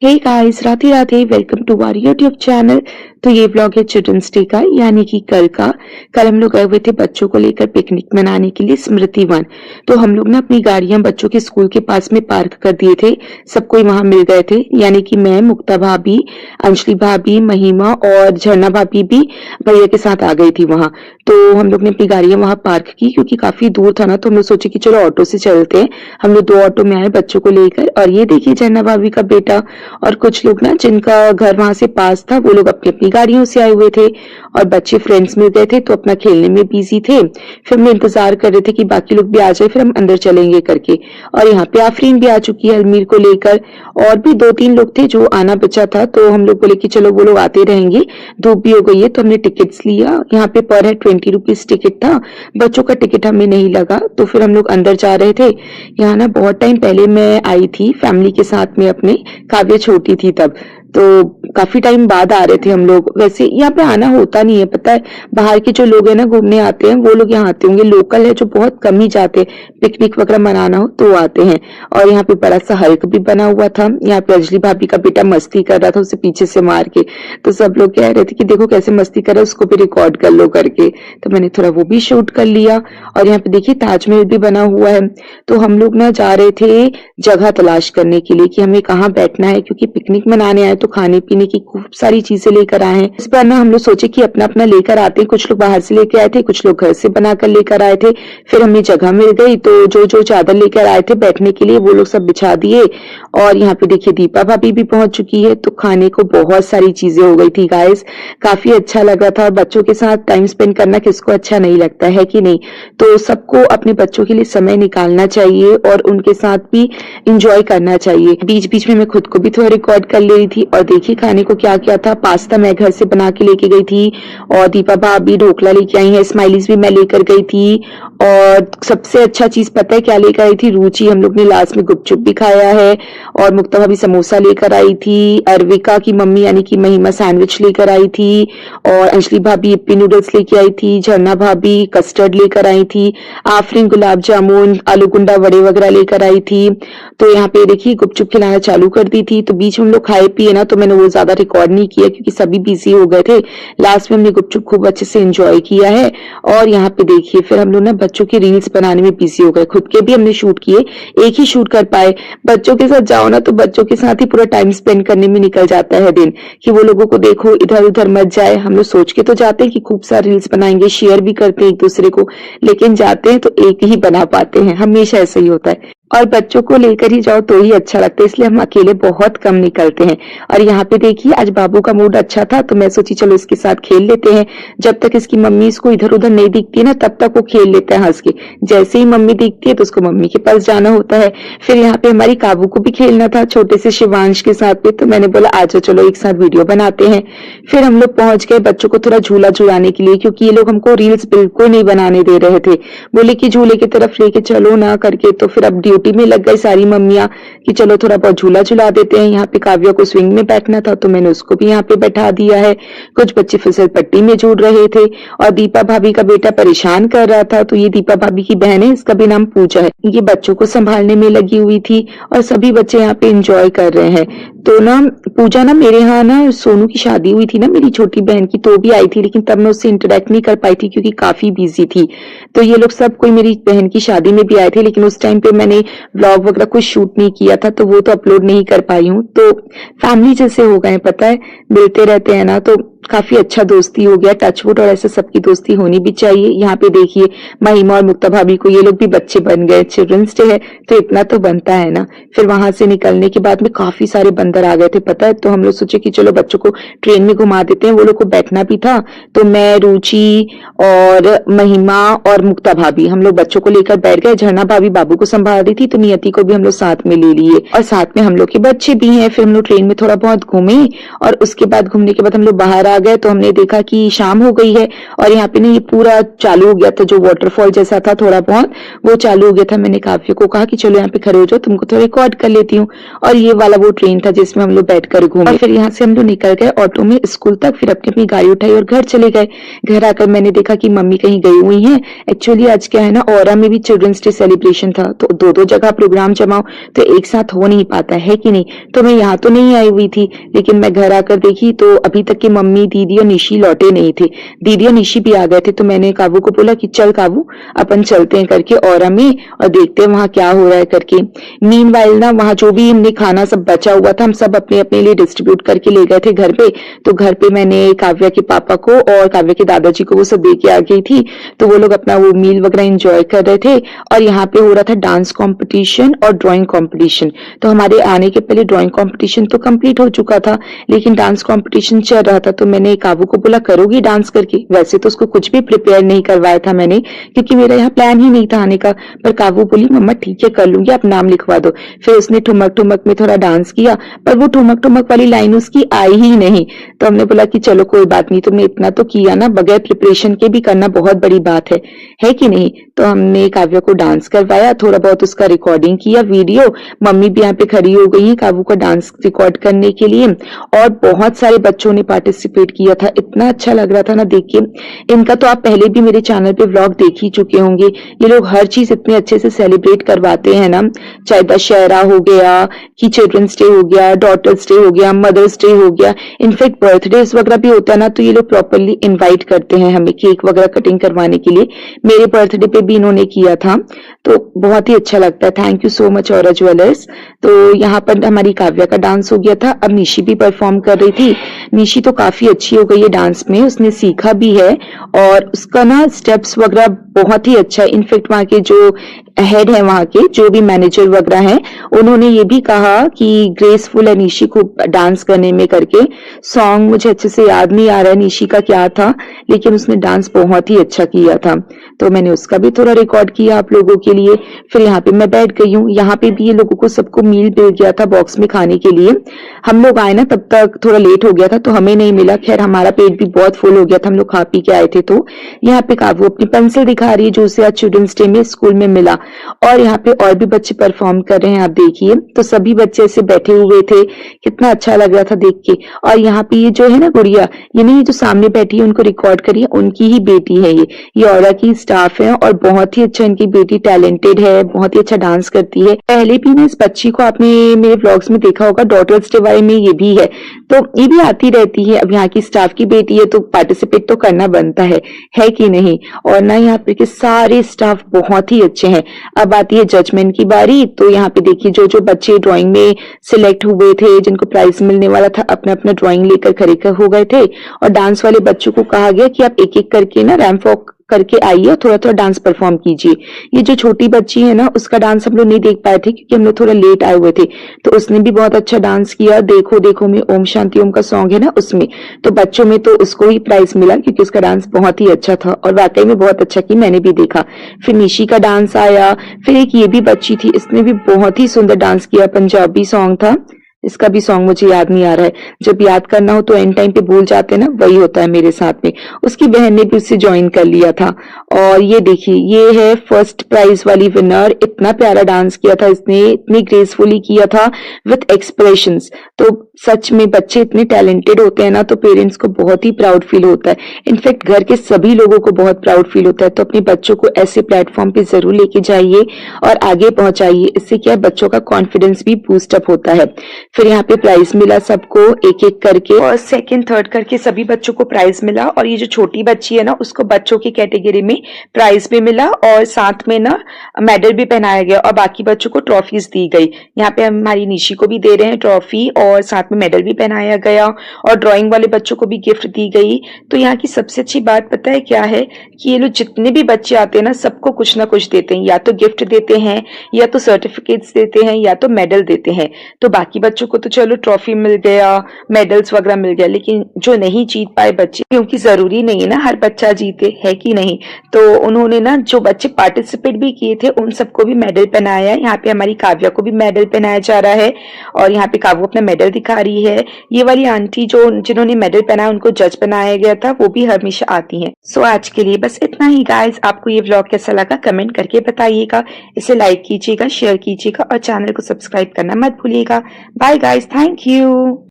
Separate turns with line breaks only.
Hey guys, Radhe Radhe. Welcome to our YouTube channel. तो ये vlog है चिल्ड्रंस डे का, यानी कि कल का। कल हम लोग गए हुए थे बच्चों को लेकर पिकनिक मनाने के लिए स्मृति वन। तो हम लोग ना अपनी गाड़ियां बच्चों के स्कूल के पास में पार्क कर दिए थे। सब कोई वहां मिल गए थे, यानी कि मैं, मुक्ता भाभी, अंजलि भाभी, महिमा और झरना भाभी भी भैया के साथ आ गई थी वहां। तो हम लोग ने अपनी गाड़ियां वहां पार्क की, क्योंकि काफी दूर था ना, तो हम लोग सोचे कि चलो ऑटो से चलते हैं। हम लोग 2 ऑटो में आए बच्चों को लेकर। और ये देखिए झरना भाभी का बेटा और कुछ लोग ना जिनका घर वहां से पास था, वो लोग अपनी अपनी गाड़ियों से आए हुए थे। और बच्चे फ्रेंड्स मिल गए थे तो अपना खेलने में बिजी थे। फिर हम इंतजार कर रहे थे कि बाकी लोग भी आ जाए, फिर हम अंदर चलेंगे करके। और यहाँ पे आफरीन भी आ चुकी है अलमीर को लेकर। और भी 2-3 लोग थे जो आना बचा था, तो हम लोग बोले कि चलो वो लोग आते रहेंगे, धूप भी हो गई है। तो हमने टिकट्स लिया। यहाँ पे पर है 20 रुपीज टिकट था। बच्चों का टिकट हमें नहीं लगा, तो फिर हम लोग अंदर जा रहे थे। यहाँ ना बहुत टाइम पहले मैं आई थी फैमिली के साथ में अपने, काव्य छोटी थी तब। तो काफी टाइम बाद आ रहे थे हम लोग। वैसे यहाँ पे आना होता नहीं है, पता है। बाहर के जो लोग हैं ना घूमने आते हैं, वो लोग यहाँ आते होंगे। लोकल है जो बहुत कम ही जाते हैं, पिकनिक वगैरह मनाना हो तो आते हैं। और यहाँ पे बड़ा सा हल्क भी बना हुआ था। यहाँ पे अंजलि भाभी का बेटा मस्ती कर रहा था, उसे पीछे से मार के। तो सब लोग कह रहे थे कि देखो कैसे मस्ती कर रहा है, उसको भी रिकॉर्ड कर लो करके। तो मैंने थोड़ा वो भी शूट कर लिया। और यहाँ पे देखिए ताजमहल भी बना हुआ है। तो हम लोग ना जा रहे थे जगह तलाश करने के लिए कि हमें कहाँ बैठना है, क्योंकि पिकनिक मनाने आए तो खाने पीने की खूब सारी चीजें लेकर आए हैं। इस बार ना हम लोग सोचे कि अपना अपना लेकर आते हैं। कुछ लोग बाहर से लेकर आए थे, कुछ लोग घर से बनाकर लेकर आए थे। फिर हमें जगह मिल गई, तो जो जो चादर लेकर आए थे बैठने के लिए, वो लोग सब बिछा दिए। और यहाँ पे देखिए दीपा भाभी भी पहुंच चुकी है। तो खाने को बहुत सारी चीजें हो गई थी गाइस। काफी अच्छा लगा था। बच्चों के साथ टाइम स्पेंड करना किसको अच्छा नहीं लगता है कि नहीं। तो सबको अपने बच्चों के लिए समय निकालना चाहिए और उनके साथ भी इंजॉय करना चाहिए। बीच बीच में मैं खुद को भी थोड़ा रिकॉर्ड कर ले रही थी। और देखिए खाने को क्या क्या था। पास्ता मैं घर से बना के लेके गई थी, और दीपा भाभी ढोकला लेके आई है, स्माइलीज भी मैं लेकर गई थी। और सबसे अच्छा चीज पता है क्या लेकर आई थी? रुचि, हम लोग ने लास्ट में गुपचुप भी खाया है। और मुक्ता भाभी समोसा लेकर आई थी। अरविका की मम्मी यानी कि महिमा सैंडविच लेकर आई थी। और अंजलि भाभी यिप्पी नूडल्स लेके आई थी। झरना भाभी कस्टर्ड लेकर आई थी। आफरीन गुलाब जामुन, आलू गुंडा वड़े वगैरह लेकर आई थी। तो यहाँ पे देखिए गुपचुप खिलाना चालू कर दी थी। तो बीच में हम लोग खाए पिए ना, तो मैंने वो ज्यादा रिकॉर्ड नहीं किया क्योंकि सभी बिजी हो गए थे। लास्ट में हमने गुपचुप खूब अच्छे से एंजॉय किया है। और यहाँ पे देखिए फिर हम लोग ना बच्चों के रील्स बनाने में बिजी हो गए। खुद के भी हमने शूट किए, एक ही शूट कर पाए। बच्चों के साथ जाओ ना तो बच्चों के साथ ही पूरा टाइम स्पेंड करने में निकल जाता है दिन, कि वो लोगों को देखो इधर उधर मत जाए। हम लोग सोच के तो जाते हैं कि खूब सारे रील्स बनाएंगे, शेयर भी करते हैं एक दूसरे को, लेकिन जाते हैं तो एक ही बना पाते हैं। हमेशा ऐसा ही होता है। और बच्चों को लेकर ही जाओ तो ही अच्छा लगता है, इसलिए हम अकेले बहुत कम निकलते हैं। और यहाँ पे देखिए आज बाबू का मूड अच्छा था, तो मैं सोची चलो इसके साथ खेल लेते हैं। जब तक इसकी मम्मी इसको इधर उधर नहीं दिखती है ना, तब तक वो खेल लेता है हंस के। जैसे ही मम्मी दिखती है तो उसको मम्मी के पास जाना होता है। फिर यहाँ पे हमारी काबू को भी खेलना था छोटे से शिवांश के साथ में, तो मैंने बोला आजा चलो एक साथ वीडियो बनाते हैं। फिर हम लोग पहुंच गए बच्चों को थोड़ा झूला झुलाने के लिए, क्योंकि ये लोग हमको रील्स बिल्कुल नहीं बनाने दे रहे थे। बोले कि झूले की तरफ लेके चलो ना करके। तो फिर अब ड्यूटी में लग गई सारी मम्मियां कि चलो थोड़ा बहुत झूला झुला देते हैं। यहाँ पे काव्या को स्विंग में बैठना था, तो मैंने उसको भी यहाँ पे बैठा दिया है। कुछ बच्चे फिसल पट्टी में झूल रहे थे। और दीपा भाभी का बेटा परेशान कर रहा था। तो ये दीपा भाभी की बहन है, इसका भी नाम पूजा है। ये बच्चों को संभालने में लगी हुई थी और सभी बच्चे यहाँ पे इंजॉय कर रहे हैं। तो ना पूजा ना मेरे यहाँ ना सोनू की शादी हुई थी ना मेरी छोटी बहन की, तो भी आई थी, लेकिन तब मैं उससे इंटरेक्ट नहीं कर पाई थी क्योंकि काफी बिजी थी। तो ये लोग सब कोई मेरी बहन की शादी में भी आए थे, लेकिन उस टाइम पे मैंने व्लॉग वगैरह कुछ शूट नहीं किया था, तो वो तो अपलोड नहीं कर पाई हूँ। तो फैमिली जैसे हो गए, पता है, मिलते रहते हैं ना, तो काफी अच्छा दोस्ती हो गया, टचवुड। और ऐसे सबकी दोस्ती होनी भी चाहिए। यहाँ पे देखिए महिमा और मुक्ता भाभी को ये लोग भी बच्चे बन गए। चिल्ड्रंस डे है तो इतना तो बनता है ना। फिर वहां से निकलने के बाद में काफी सारे बंदर आ गए थे, पता है। तो हम लोग सोचे कि चलो बच्चों को ट्रेन में घुमा देते हैं, वो लोग को बैठना भी था। तो मैं, रुचि और महिमा और मुक्ता भाभी हम लोग बच्चों को लेकर बैठ गए। झरना भाभी बाबू को संभाल रही थी, तो नियति को भी हम लोग साथ में ले लिए। और साथ में हम लोग के बच्चे भी हैं। फिर हम लोग ट्रेन में थोड़ा बहुत घूमे, और उसके बाद घूमने के बाद हम लोग बाहर आ गए तो हमने देखा कि शाम हो गई है और यहाँ पे ना ये पूरा चालू हो गया था, जो वाटरफॉल जैसा था थोड़ा बहुत वो चालू हो गया था। मैंने काव्य को कहा कि चलो यहाँ पे खड़े हो जाओ, तुमको थोड़ा रिकॉर्ड कर लेती हूँ। और ये वाला वो ट्रेन था जिसमें हम लोग बैठकर घूमे। और फिर यहाँ से हम लोग निकल गए ऑटो में स्कूल तक, फिर अपनी अपनी गाड़ी उठाई और घर चले गए। घर आकर मैंने देखा कि मम्मी कहीं गई हुई हैं। एक्चुअली आज क्या है ना, औरा में भी चिल्ड्रंस डे सेलिब्रेशन था, तो दो दो जगह प्रोग्राम जमाओ तो एक साथ हो नहीं पाता है कि नहीं। तो मैं यहाँ तो नहीं आई हुई थी, लेकिन मैं घर आकर देखी तो अभी तक की मम्मी, दीदी और निशी लौटे नहीं थे। दीदी और निशी भी आ गए थे, तो मैंने काबू को बोला कि चल काबू अपन चलते हैं करके औरा में और देखते हैं वहां क्या हो रहा है करके। मीनवाइल ना वहां जो भी हमने खाना सब बचा हुआ था हम सब अपने अपने लिए डिस्ट्रीब्यूट करके ले गए थे घर पे। तो घर पे मैंने काव्या के पापा को और काव्या के दादाजी को वो सब दे के आ गई थी, तो वो लोग अपना वो मील वगैरह एंजॉय कर रहे थे। और यहाँ पे हो रहा था डांस कॉम्पिटिशन और ड्राइंग कॉम्पिटिशन। तो हमारे आने के पहले ड्राइंग कॉम्पिटिशन तो कंप्लीट हो चुका था, लेकिन डांस कॉम्पिटिशन चल रहा था। तो मैंने काबू को बोला करोगी डांस करके। वैसे तो उसको कुछ भी प्रिपेयर नहीं करवाया था मैंने, क्योंकि मेरा यहाँ प्लान ही नहीं था आने का। पर काबू बोली मम्मा ठीक है कर लूंगी, आप नाम लिखवा दो। फिर उसने ठुमक ठुमक में थोड़ा डांस किया, पर वो ठुमक ठुमक वाली लाइन उसकी आई ही नहीं। तो हमने बोला कि चलो कोई बात नहीं, तुमने इतना तो किया ना, बगैर प्रिपरेशन के भी करना बहुत बड़ी बात है कि नहीं। तो हमने काव्या को डांस करवाया, थोड़ा बहुत उसका रिकॉर्डिंग किया वीडियो। मम्मी भी यहाँ पे खड़ी हो गई है काबू का डांस रिकॉर्ड करने के लिए। और बहुत सारे बच्चों ने पार्टिसिपेट किया था, इतना अच्छा लग रहा था ना देख के। इनका तो आप पहले भी मेरे चैनल पे व्लॉग देख ही चुके होंगे। ये लोग हर चीज इतने अच्छे से सेलिब्रेट करवाते हैं ना, चाहे दशहरा हो गया कि चिल्ड्रंस डे हो गया, डॉटर्स डे हो गया, मदर्स डे हो गया, इनफैक्ट बर्थडेज वगैरह भी होता है ना, तो ये लोग प्रॉपरली इनवाइट करते हैं हमें केक वगैरह कटिंग करवाने के लिए। मेरे बर्थडे पे भी इन्होंने किया था, तो बहुत ही अच्छा लगता है। Thank you so much aura jewellers. तो यहाँ पर हमारी काव्या का डांस हो गया था। अब निशी भी परफॉर्म कर रही थी। निशी तो काफी अच्छी हो गई है डांस में, उसने सीखा भी है और उसका ना स्टेप्स वगैरह बहुत ही अच्छा है। इनफैक्ट वहाँ के जो हेड है, वहाँ के जो भी मैनेजर वगैरह हैं, उन्होंने ये भी कहा कि ग्रेसफुल है निशी को डांस करने में करके। सॉन्ग मुझे अच्छे से याद नहीं आ रहा है निशी का क्या था, लेकिन उसने डांस बहुत ही अच्छा किया था, तो मैंने उसका भी थोड़ा रिकॉर्ड किया आप लोगों के लिए। फिर यहाँ पे मैं बैठ गई हूँ। यहाँ पे भी ये लोगों को सबको मील मिल गया था बॉक्स में खाने के लिए। हम लोग आए ना तब तक थोड़ा लेट हो गया था, तो हमें नहीं मिला। खैर हमारा पेट भी बहुत फुल हो गया था, हम लोग खा पी के आए थे। तो यहाँ पे काबू अपनी पेंसिल दिखा रही है जो उसे आज चिल्ड्रंस डे में स्कूल में मिला। और यहाँ पे और भी बच्चे परफॉर्म कर रहे हैं, आप देखिए। तो सभी बच्चे ऐसे बैठे हुए थे, कितना अच्छा लग रहा था देख के। और यहाँ पे ये जो है ना गुड़िया, ये नहीं जो सामने बैठी है उनको रिकॉर्ड करिए, उनकी ही बेटी है ये औरा की स्टाफ है। और बहुत ही अच्छा इनकी बेटी टैलेंटेड है, बहुत ही अच्छा डांस करती है। पहले भी ना इस बच्ची को आपने मेरे ब्लॉग्स में देखा होगा, डॉटर्स डे वाले में ये भी है, तो ये भी आती रहती है। अब यहाँ की स्टाफ की बेटी है तो पार्टिसिपेट तो करना बनता है कि नहीं। और ना यहाँ पे के सारे स्टाफ बहुत ही अच्छे हैं। अब आती है जजमेंट की बारी। तो यहाँ पे देखिए जो जो बच्चे ड्राइंग में सिलेक्ट हुए थे, जिनको प्राइज मिलने वाला था, अपना अपना ड्राइंग लेकर खड़े हो गए थे। और डांस वाले बच्चों को कहा गया कि आप एक एक करके ना रैंप वॉक करके आइए और थोड़ा थोड़ा डांस परफॉर्म कीजिए। ये जो छोटी बच्ची है ना, उसका डांस हम लोग नहीं देख पाए थे क्योंकि हम लोग थोड़ा लेट आए हुए थे, तो उसने भी बहुत अच्छा डांस किया। देखो देखो में ओम शांति ओम का सॉन्ग है ना, उसमें तो बच्चों में तो उसको ही प्राइज मिला क्योंकि उसका डांस बहुत ही अच्छा था और वाकई में बहुत अच्छा की मैंने भी देखा। फिर निशी का डांस आया। फिर एक ये भी बच्ची थी, इसने भी बहुत ही सुंदर डांस किया, पंजाबी सॉन्ग था। इसका भी सॉन्ग मुझे याद नहीं आ रहा है, जब याद करना हो तो एंड टाइम पे भूल जाते हैं ना, वही होता है मेरे साथ में। उसकी बहन ने भी उससे ज्वाइन कर लिया था। और ये देखिए ये है फर्स्ट प्राइज वाली विनर। इतना प्यारा डांस किया था इसने, इतनी ग्रेसफुली किया था विथ एक्सप्रेशंस। तो सच में बच्चे इतने टैलेंटेड होते हैं ना, तो पेरेंट्स को बहुत ही प्राउड फील होता है। इनफैक्ट घर के सभी लोगों को बहुत प्राउड फील होता है। तो अपने बच्चों को ऐसे प्लेटफॉर्म पे जरूर लेके जाइए और आगे पहुंचाइए। इससे क्या है, बच्चों का कॉन्फिडेंस भी बूस्ट अप होता है। फिर यहाँ पे प्राइज मिला सबको एक एक करके, और सेकंड थर्ड करके सभी बच्चों को प्राइज मिला। और ये जो छोटी बच्ची है ना, उसको बच्चों की कैटेगरी में प्राइज भी मिला और साथ में ना मेडल भी पहनाया गया और बाकी बच्चों को ट्रॉफीज दी गई। यहाँ पे हमारी निशी को भी दे रहे हैं ट्रॉफी और साथ में मेडल भी पहनाया गया और ड्राइंग वाले बच्चों को भी गिफ्ट दी गई। तो यहाँ की सबसे अच्छी बात पता है क्या है कि ये लोग जितने भी बच्चे आते हैं ना, सबको कुछ ना कुछ देते हैं, या तो गिफ्ट देते हैं, या तो सर्टिफिकेट्स देते हैं, या तो मेडल देते हैं। तो बाकी बच्चों को तो चलो ट्रॉफी मिल गया, मेडल्स वगैरह मिल गया, लेकिन जो नहीं जीत पाए बच्चे, क्योंकि जरूरी नहीं है ना हर बच्चा जीते, है कि नहीं, तो उन्होंने ना जो बच्चे पार्टिसिपेट भी किए थे उन सबको भी मेडल पहनाया है। यहाँ पे हमारी काव्या को भी मेडल पहनाया जा रहा है और यहाँ पे काव्या अपना मेडल दिखा आ रही है। ये वाली आंटी जो जिन्होंने मेडल पहना है उनको जज बनाया गया था, वो भी हमेशा आती हैं। सो आज के लिए बस इतना ही गाइस। आपको ये व्लॉग कैसा लगा कमेंट करके बताइएगा। इसे लाइक कीजिएगा, शेयर कीजिएगा और चैनल को सब्सक्राइब करना मत भूलिएगा। Bye guys, thank you.